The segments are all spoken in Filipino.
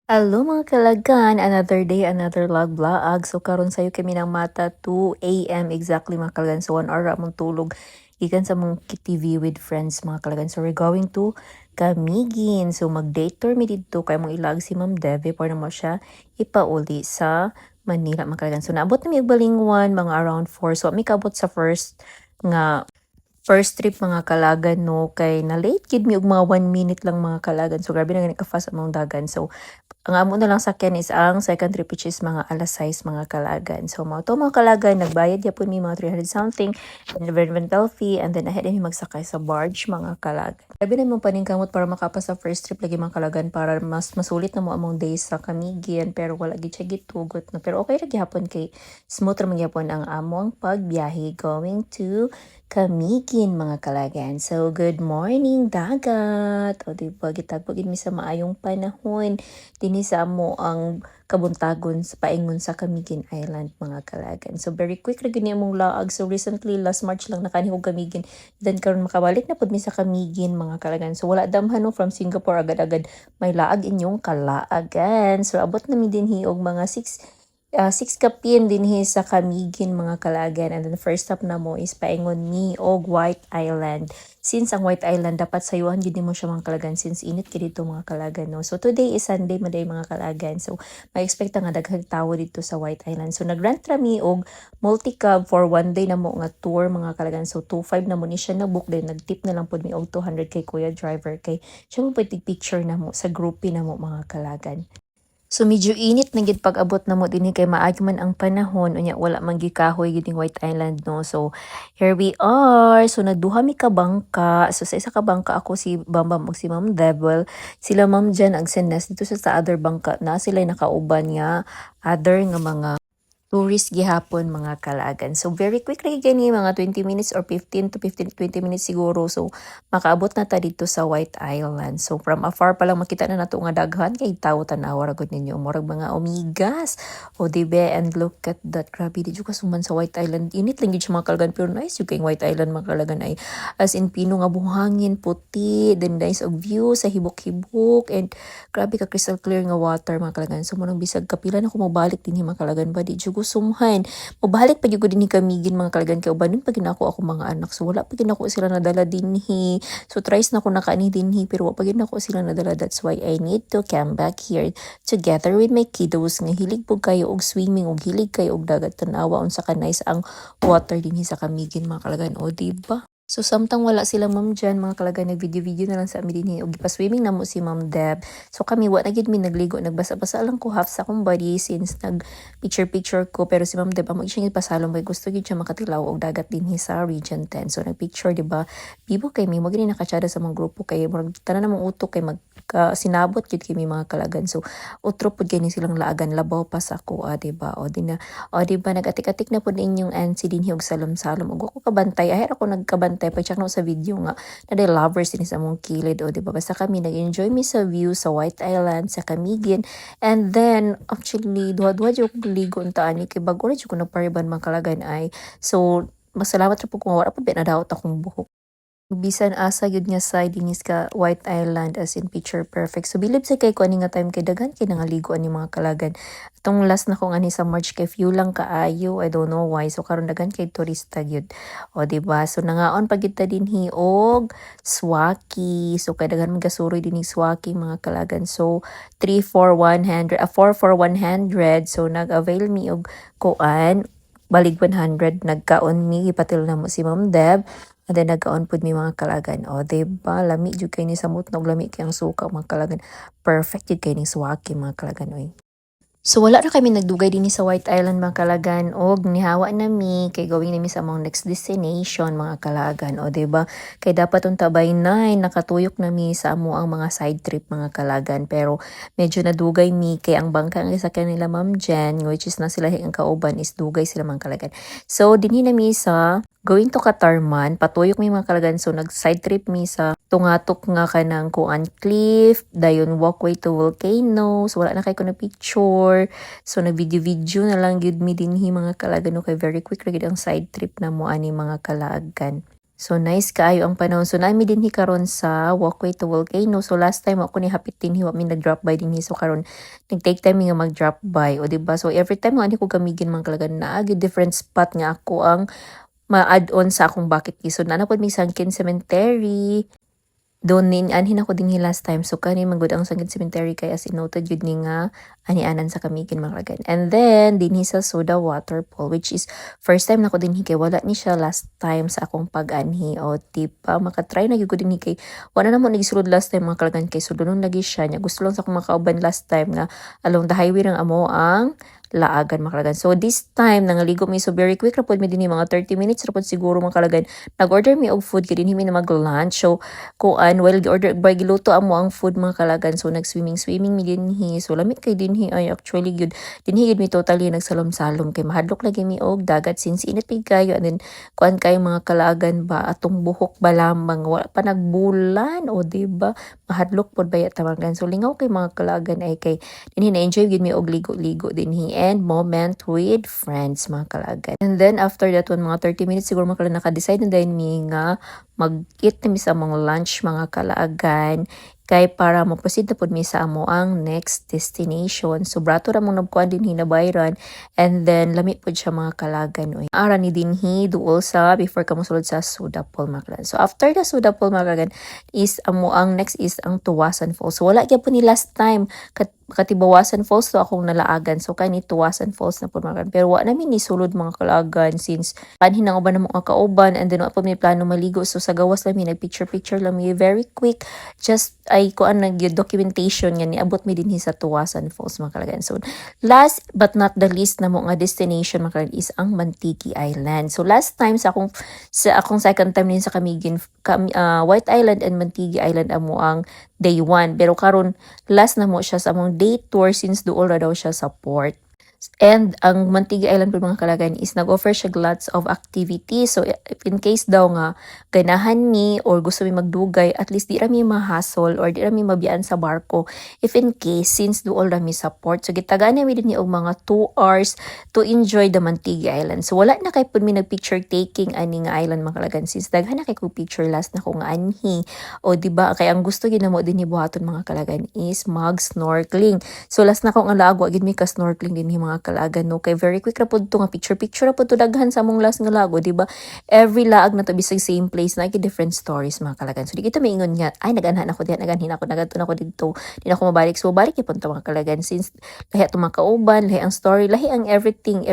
Hello mga kalagan, another day, another vlog. So karon sayo kami ng mata 2 a.m. exactly mga kalagan. So 1 hour among tulog. Ikan sa mong TV with friends mga kalagan. So we're going to Camiguin. So mag-date tour mi dito kay mong ilag si Ma'am Devi para mo siya ipauli sa Manila mga kalagan. So naabot na mi og Balingwan mga around 4. So mi kabot sa first trip mga kalagan no kay na late gid mi og mga 1 minute lang mga kalagan. So grabe na gani ka fast among dagan. So ang amo na lang sakyan is ang second trip which is mga alas 6 mga kalagan. So mga kalagan nagbayad yapon mi mga 300 something and rental fee and then ahead mi magsakay sa barge mga kalagan. Grabe na mong paningkamot para makapas sa first trip lagi mga kalagan para mas masulit na mo among days sa Camiguin pero wala gid siya gitugot na pero okay ra gyapon kay smooth ra man gyapon ang among pagbiyahe going to Camiguin mga kalagan. So, good morning, dagat. O, diba, gitagpo gid mi sa maayong panahon. Dini sa amo ang kabuntagon sa paingon sa Camiguin Island mga kalagan. So, very quick ra gini among laag. So, recently, last March lang nakanihog Camiguin. Then, karon makabalik na pud mi sa Camiguin mga kalagan. So, wala damhan no from Singapore agad-agad may laag inyong kalaagan. So, abot na mi din hiog mga 6 kapin din sa Camiguin mga kalagan and then first stop na mo is paingon ni og White Island. Since ang White Island dapat sayuhan gid mo siya mga kalagan since init kid dito mga kalagan no. So today is Sunday maday mga kalagan. So may expect nga daghang tawo dito sa White Island. So nagrent ra mi og multi-cab for 1 day na mo nga tour mga kalagan. So 2.5 na mo ni siya na book then nagtip na lang pud mi og 200 kay kuya driver kay siya mo pwede picture na mo sa groupie na mo mga kalagan. So medyo init na gid pag-abot na mo dinhi kay maagi man ang panahon unya wala man gikahoy gid White Island no. So here we are. So nagduha mi ka bangka. So sa isa ka bangka ako si Bambam ug si Ma'am Devil. Sila Ma'am Jan ang sinas dito sa other bangka na sila nakauban nga other nga mga tourist gihapon mga kalagan. So very quick ra gani mga 20 minutes or 15 to 20 minutes siguro. So makaabot na ta dito sa White Island. So from afar pa lang makita na nato nga daghan kay tawo tanawa ra gud ninyo murag mga omegas. O dibe and look at that, grabe di ka suman sa White Island. Init lang gid siya mga kalagan pero nice yung kay White Island mga kalagan ay as in pino nga buhangin puti then nice og view sa hibok-hibok and grabe ka crystal clear nga water mga kalagan. So manang bisag kapila na ko mobalik dinhi mga kalagan ba di ko sumhan. Mabalik pa gyud dinhi Camiguin mga kalagan kay ubanon pa ginako ako mga anak. So wala pa ginako sila nadala dinhi. So tries na ko nakaani dinhi pero wala pa ginako sila nadala. That's why I need to come back here together with my kiddos nga hilig pug kayo og swimming og hilig kayo og dagat tanawa unsa ka nice ang water dinhi sa Camiguin mga kalagan. O diba? So samtang wala sila Ma'am Jan mga kalagan nag-video na lang sa amin dinhi og gipa-swimming na mo si Ma'am Deb. So kami wa na gid mi nagligo nagbasa-basa lang ko half sa akong body since nag picture ko pero si Ma'am Deb amo siya pasalong may gusto gid siya makatilaw og dagat dinhi sa Region 10. So nag-picture di ba? Bibo kay mi mo gini nakatsada sa mga grupo kay murag tanan namong utok kay sinabot gid kami mga kalagan. So utro pud gani silang laagan labaw pa sa ako di ba? O di ba nag-atik-atik na pud inyong NC dinhi og salom-salom og ako kabantay ahir ako nagkabantay pag-check na sa video nga na day lovers din sa mong kilid o diba basta kami nag-enjoy mi sa view sa White Island sa Camiguin and then actually duha-duha jud ko ligo unta ani kay bag-o ra jud ko nagpariban mga kalagan ay so masalamat ra pud ko wala pud na daot akong buhok. Bisan asa yun nga side dinis ka White Island as in picture perfect. So believe sa kay ko ani nga time kay daghan kay nangaligo ani mga kalagan. Itong last na ko ani sa March kay few lang kaayo, I don't know why. So karon daghan kay turista gyud. O diba? So nangaon pag kita dinhi og Swaki. So kay daghan magasuroy dinhi Swaki mga kalagan. So 3 for 100, 4 for 100. So nag-avail mi og kuan balig 100 nagkaon mi ipatil na mo si Ma'am Deb. And then nagkaon pud mi mga kalagan. O diba lami jud kay ni samot nog lami kay ang suka mga kalagan. Perfect jud kay ni Swaki mga kalagan oy. So wala na kami nagdugay dinhi sa White Island mga kalagan og nihawa nami kay going nami sa among next destination mga kalagan o diba kay dapat unta by 9 nakatuyok nami sa amo ang mga side trip mga kalagan pero medyo nadugay mi kay ang bangka nga sa kanila Ma'am Jen which is na sila ang kauban is dugay sila mga kalagan. So dinhi nami sa going to Katarman, patuyok mi mga kalagan. So nag-side trip mi sa tungatok nga kanang kuan cliff, dayon walkway to volcano. So wala na kay ko na picture. So nag-video na lang gyud mi dinhi mga kalagan no kay very quick ra gyud ang side trip na mo ani mga kalagan. So nice kaayo ang panahon. So nami dinhi karon sa walkway to volcano. So last time ako ni hapit dinhi wa mi nag-drop by dinhi. So karon nag-take time mi nga mag-drop by, o diba? So every time nga ani ko gamigin man kalagan na agi different spot nga ako ang ma-add on sa akong bucket list. So na pod mi Sunken Cemetery. Doon anhin ako din last time. So kani magud ang Sunken Cemetery kay as in noted yun ni nga ani-anan sa Kamigin Manglagan. And then dinhi sa Soda Waterfall, which is first time nako dinhi kay wala ni siya last time sa akong pag-anhi. O tipa makatry na gyud ko dinhi kay wala na mo nagisulod last time mga kalagan kay sudunon lagi siya. Nya gusto lang sa akong makauban last time nga along the highway ng amo ang laagan makalagan. So this time nangaligo mi so very quick ra pod mi dinhi mga 30 minutes ra pod siguro makalagan. Nag-order mi og food kay dinhi mi na mag-lunch. So kuan while gi-order by giluto amo ang food mga kalagan. So nag-swimming mi dinhi. So lamit kay dinhi ay actually good. Dinhi gid mi totally nagsalom-salom kay mahadlok lagi mi og dagat since init pig kayo, and then kuan kayo mga kalagan ba atong buhok ba lamang wala pa nagbulan, o diba mahadlok pod baya tamangan. So lingaw kay mga kalagan ay kay dinhi na enjoy gid mi og ligo-ligo dinhi and moment with friends mga kalagan. And then after that one mga 30 minutes siguro mga kalagan naka-decide na din mi nga mag-eat na mi sa among lunch mga kalagan kay para mo-proceed na pod mi sa amo ang next destination. So brato ra mong nagkuan din hinabayran, and then lami pod siya mga kalagan oy. Ara ni dinhi duol sa before ka mosulod sa Sudapol mga kalagan. So after the Sudapol mga kalagan is amo ang next is ang Tuwasan Falls. So wala gyud po ni last time Katibawasan Falls to akong nalaagan. So kani Tuwasan Falls na po mga kalagan. Pero wa namin ni sulod mga kalagan since kanhin ang uban na mga kauban, and then wa pa may plano maligo. So sa gawas lang mi nag-picture lang mi very quick. Just ay kuan nag documentation nga niabot mi dinhi sa Tuwasan Falls mga kalagan. So last but not the least na mo nga destination mga kalagan is ang Mantiki Island. So last time sa akong second time din sa Kamigin, White Island and Mantiki Island amo ang day 1. Pero karon last na mo siya sa among day tour since duol ra daw siya sa port. And ang Mantigi Island po mga kalagan is nag-offer siya lots of activities. So if in case daw nga ganahan mi or gusto mi magdugay, at least di ra mi mahasol or di ra mi mabiyaan sa barko. If in case since duol ra mi sa port, so gitagaan na mi din og mga 2 hours to enjoy the Mantigi Island. So wala na kay pud mi nag-picture taking ani nga island mga kalagan since daghan na kay ko picture last na ko nga anhi. O diba kay ang gusto gyud namo dinhi buhaton mga kalagan is mag-snorkeling. So last na ko nga lago gid mi ka snorkeling dinhi mga kalagan no, kay very quick ra pud to nga picture ra pud to daghan sa among last nga lago, diba? Every laag na to bisag same place na different stories mga kalagan. So di kita maingon nga ay naganhan ako diha, naganhin ako nagadto na ako didto, di na ako mabalik. So balik gyud to mga kalagan since lahi atong mga kauban, lahi ang story, lahi ang everything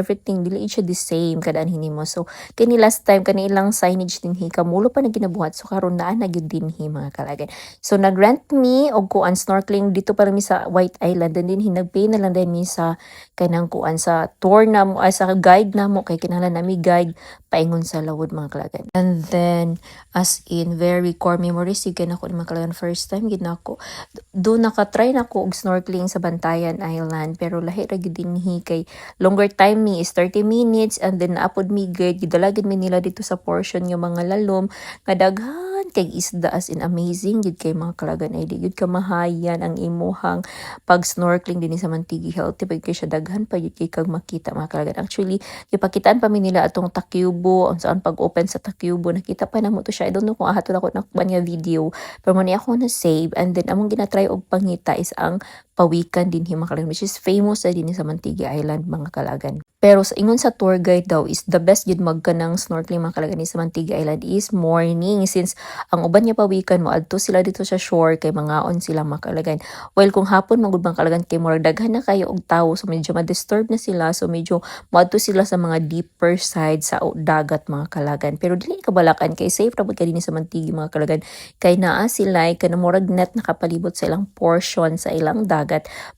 dili siya the same kada anhin mo. So kini last time kani ilang signage dinhi kamulo pa na ginabuhat, so karon naa na gyud dinhi mga kalagan. So nag-rent mi og kuan snorkeling dito para mi sa White Island, and then nagpay na lang din mi sa kanang kuan sa tour na mo ay sa guide na mo kay kinahanglan nami guide paingon sa lawod mga kalagan. And then as in very core memories gid ako mga kalagan, first time gid nako do naka-try nako og snorkeling sa Bantayan Island, pero lahi ra gid dinhi kay longer time ni is 30 minutes, and then naapod mi guide gidala gid mi nila dito sa portion nga mga lalom nga daghan kay isda, as in amazing gid kay mga kalagan ay di gid ka mahayan ang imuhang pag snorkeling dinhi sa Mantigi. Healthy pag kay siya daghan pa gid kay kag makita mga kalagan. Actually gipakitaan pa mi nila atong Takyubo, ang saan pag-open sa Takyubo nakita pa namo to siya. I don't know kung ahaton ako nakban nga video, pero man ako na save, and then among ginatry og pangita is ang Pawikan dinhi mga kalagan, which is famous sa dinhi sa Mantigi Island mga kalagan. Pero sa ingon sa tour guide daw is the best gid magkanang snorkeling mga kalagan sa Mantigi Island is morning, since ang uban niya pawikan mo adto sila dito sa shore kay mangaon sila mga kalagan. While kung hapon magud mga kalagan kay murag daghan na kayo og tawo, so medyo ma-disturb na sila, so medyo moadto sila sa mga deeper side sa dagat mga kalagan. Pero dili kabalakan kay safe ra pud ka dinhi sa Mantigi mga kalagan kay naa sila kanang murag net nakapalibot sa ilang portion sa ilang dagat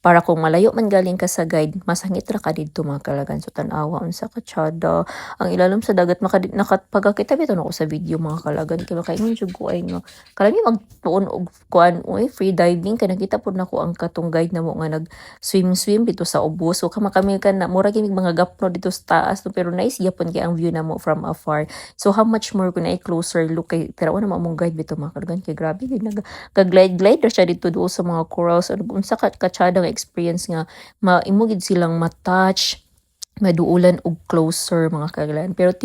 para kung malayo man galing ka sa guide masangit ra ka didto mga kalagan. So tan-awa unsa ka tsada ang ilalim sa dagat nakapagakita bitaw nako sa video mga kalagan kay makaingon jud ko ay nga kalami magtuon og kuan free diving kay nakita pud nako ang katong guide namo nga nag swim dito sa ubos. So kami kan na mura gid mga gapno dito sa taas no, pero nice gyapon kay ang view namo from afar. So how much more kun ay closer look kay tiraw na mong guide bitaw mga kalagan kay grabe gid nag-glide ra siya dito do sa mga corals. Unsa ka katsada nga experience nga maimugid silang ma-touch maduulan og closer mga kalagan. Pero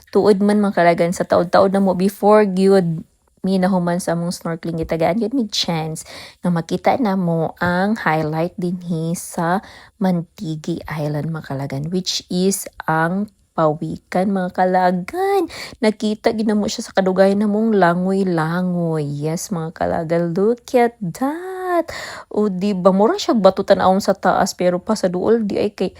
tuod man mga kalagan sa taod-taod na mo before gyud mi nahuman sa among snorkeling gitagaan gyud mi chance nga makita na mo ang highlight dinhi sa Mantigi Island mga kalagan, which is ang Pawikan mga kalagan. Nakita gid na mo siya sa kadugayan namong langoy-langoy. Yes mga kalagan, look at that. O di ba mura siya batutan awon sa taas pero pa sa duol di ay kay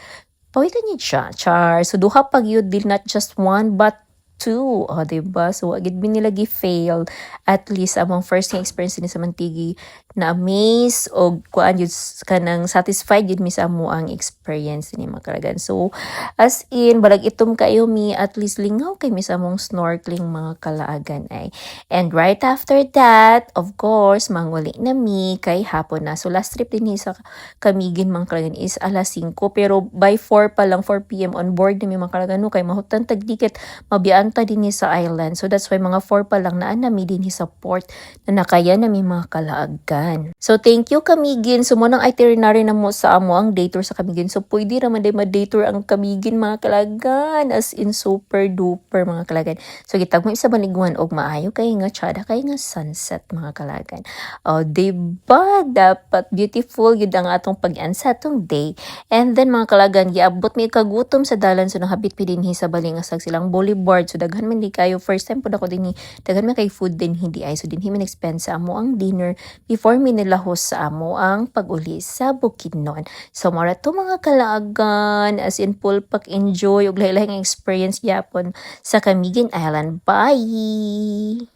pawikan niya siya, char. So, duha pag yun, did not just one, but two. O, diba? So, agad bin nila gi-fail. At least, among first nga experience ni sa Mantigi, na-amaze o kuan yun, kanang satisfied yun mi sa amo ang experience ni makaragan. So, as in, balag itom kayo mi, at least lingaw kay mi sa among snorkeling mga kalaagan ay. And right after that, of course, manguli na mi, kay hapon na. So, last trip din ni sa Kamigin mga kalagan is alas 5 pero by 4 pa lang 4 PM on board na may mga kalagan no kay mahutan tagdikit mabianta din ni sa island, so that's why mga 4 pa lang naa nami din sa port na nakaya na may mga kalaagan. So thank you Kamigin, so mo nang itinerary na mo sa amo ang day tour sa Kamigin, so pwede raman day ma-day tour ang Kamigin mga kalagan, as in super duper mga kalagan. So gitag mo isa baniguan og maayo kay nga tsada kay nga sunset mga kalagan. O diba dapat beautiful yun ang atong pag-an sa atong day. And then mga kalagan, giabot mi kagutom sa dalan, so nahabit pi dinhi sa balingasag silang boulevard. So daghan man di kayo, first time po ako dinhi, daghan man kay food din hindi ay. So dinhi man expend sa amo ang dinner before mi nilahos sa amo ang pag-uli sa Bukidnon. So mara to mga kalagan, as in full pack enjoy ug lahi-lahi nga experience gyapon sa Camiguin Island. Bye!